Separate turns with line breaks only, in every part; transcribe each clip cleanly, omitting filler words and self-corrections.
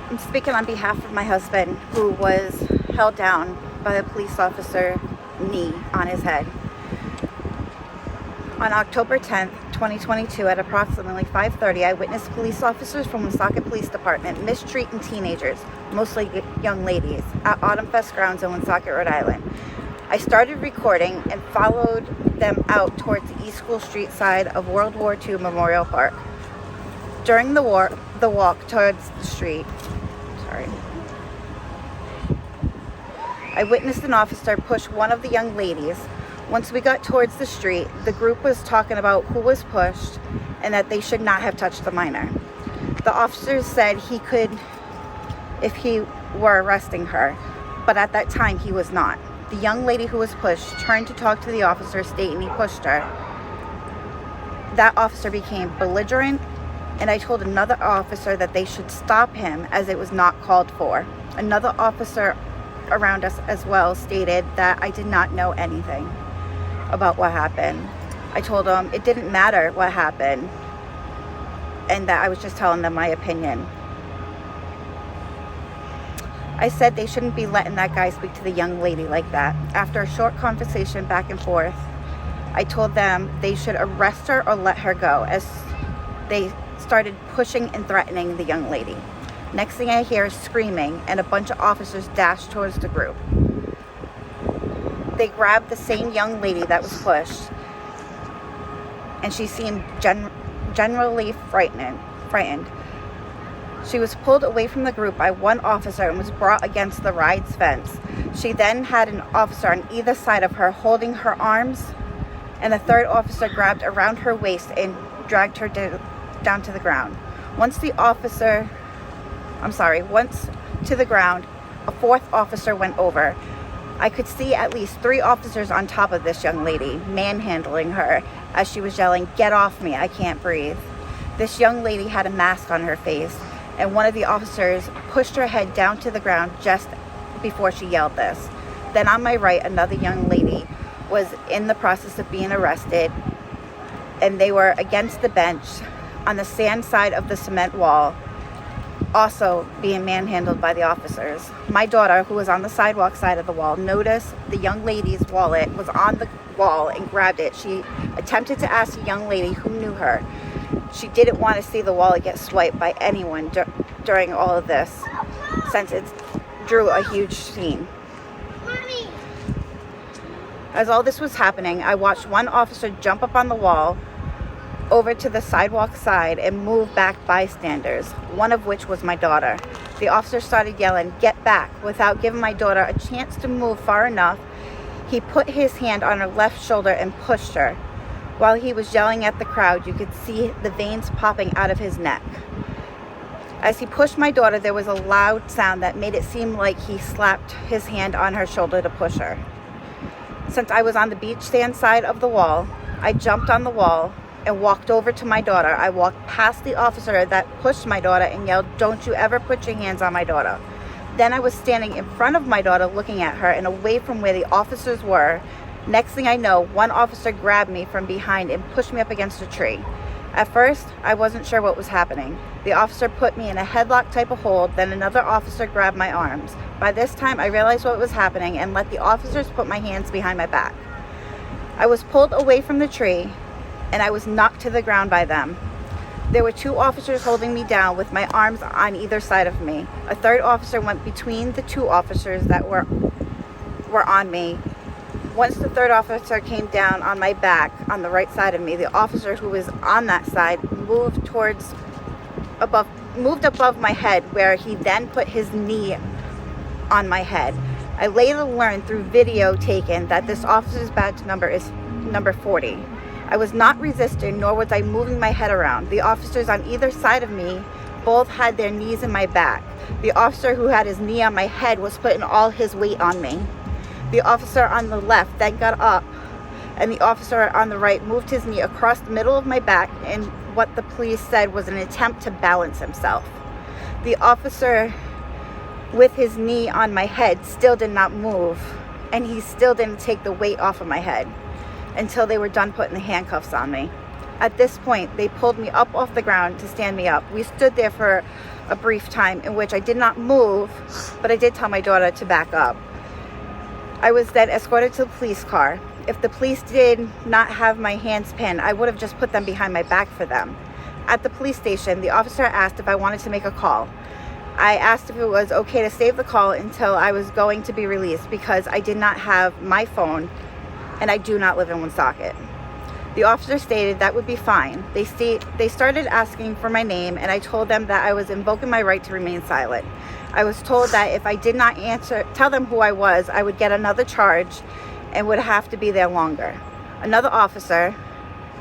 I'm speaking on behalf of my husband, who was held down by a police officer, knee on his head. On October 10th, 2022, at approximately 5:30, I witnessed police officers from Woonsocket Police Department mistreating teenagers, mostly young ladies, at Autumn Fest grounds in Woonsocket, Rhode Island. I started recording and followed them out towards the East School Street side of World War II Memorial Park. During the walk towards the street, I witnessed an officer push one of the young ladies. Once we got towards the street, the group was talking about who was pushed and that they should not have touched the minor. The officer said he could if he were arresting her, but at that time he was not. The young lady who was pushed turned to talk to the officer, stating he pushed her. That officer became belligerent, and I told another officer that they should stop him as it was not called for. Another officer around us as well stated that I did not know anything about what happened. I told them it didn't matter what happened and that I was just telling them my opinion. I said they shouldn't be letting that guy speak to the young lady like that. After a short conversation back and forth, I told them they should arrest her or let her go, as they started pushing and threatening the young lady. Next thing I hear is screaming, and a bunch of officers dash towards the group. They grabbed the same young lady that was pushed, and she seemed generally frightened. She was pulled away from the group by one officer and was brought against the ride's fence. She then had an officer on either side of her holding her arms, and the third officer grabbed around her waist and dragged her down to the ground. Once to the ground, a fourth officer went over. I could see at least 3 officers on top of this young lady, manhandling her as she was yelling, "Get off me, I can't breathe." This young lady had a mask on her face, and one of the officers pushed her head down to the ground just before she yelled this. Then on my right, another young lady was in the process of being arrested, and they were against the bench on the sand side of the cement wall, also being manhandled by the officers. My daughter, who was on the sidewalk side of the wall, noticed the young lady's wallet was on the wall and grabbed it. She attempted to ask the young lady who knew her. She didn't want to see the wallet get swiped by anyone during all of this, since it drew a huge scene. As all this was happening, I watched one officer jump up on the wall over to the sidewalk side and move back bystanders, one of which was my daughter. The officer started yelling, "Get back," without giving my daughter a chance to move far enough. He put his hand on her left shoulder and pushed her. While he was yelling at the crowd, you could see the veins popping out of his neck. As he pushed my daughter, there was a loud sound that made it seem like he slapped his hand on her shoulder to push her. Since I was on the beach stand side of the wall, I jumped on the wall and walked over to my daughter. I walked past the officer that pushed my daughter and yelled, "Don't you ever put your hands on my daughter." Then I was standing in front of my daughter looking at her and away from where the officers were. Next thing I know, one officer grabbed me from behind and pushed me up against a tree. At first, I wasn't sure what was happening. The officer put me in a headlock type of hold, then another officer grabbed my arms. By this time, I realized what was happening and let the officers put my hands behind my back. I was pulled away from the tree, and I was knocked to the ground by them. There were 2 officers holding me down with my arms on either side of me. A third officer went between the 2 officers that were on me. Once the third officer came down on my back on the right side of me, the officer who was on that side moved above my head, where he then put his knee on my head. I later learned through video taken that this officer's badge number is number 40. I was not resisting, nor was I moving my head around. The officers on either side of me both had their knees in my back. The officer who had his knee on my head was putting all his weight on me. The officer on the left then got up, and the officer on the right moved his knee across the middle of my back in what the police said was an attempt to balance himself. The officer with his knee on my head still did not move, and he still didn't take the weight off of my head until they were done putting the handcuffs on me. At this point, they pulled me up off the ground to stand me up. We stood there for a brief time in which I did not move, but I did tell my daughter to back up. I was then escorted to the police car. If the police did not have my hands pinned, I would have just put them behind my back for them. At the police station, the officer asked if I wanted to make a call. I asked if it was okay to save the call until I was going to be released because I did not have my phone and I do not live in Woonsocket. The officer stated that would be fine. They started asking for my name and I told them that I was invoking my right to remain silent. I was told that if I did not tell them who I was, I would get another charge and would have to be there longer. Another officer,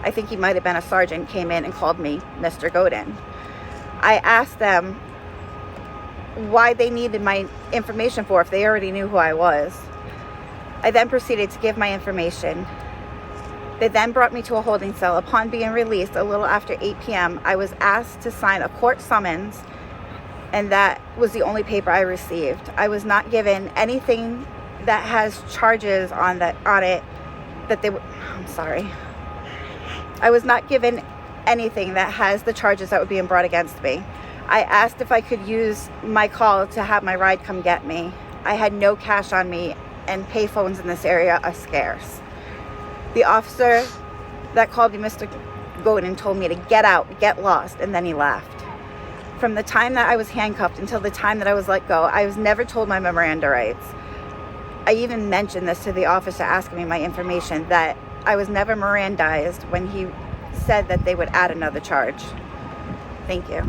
I think he might have been a sergeant, came in and called me Mr. Godin. I asked them why they needed my information for if they already knew who I was. I then proceeded to give my information. They then brought me to a holding cell. Upon being released a little after 8 p.m., I was asked to sign a court summons, and that was the only paper I received. I was not given anything that has charges on it that they would, I'm sorry. I was not given anything that has the charges that were being brought against me. I asked if I could use my call to have my ride come get me. I had no cash on me and payphones in this area are scarce. The officer that called me Mr. Godin told me to get out, get lost, and then he left. From the time that I was handcuffed until the time that I was let go, I was never told my Miranda rights. I even mentioned this to the officer asking me my information, that I was never Mirandized when he said that they would add another charge. Thank you.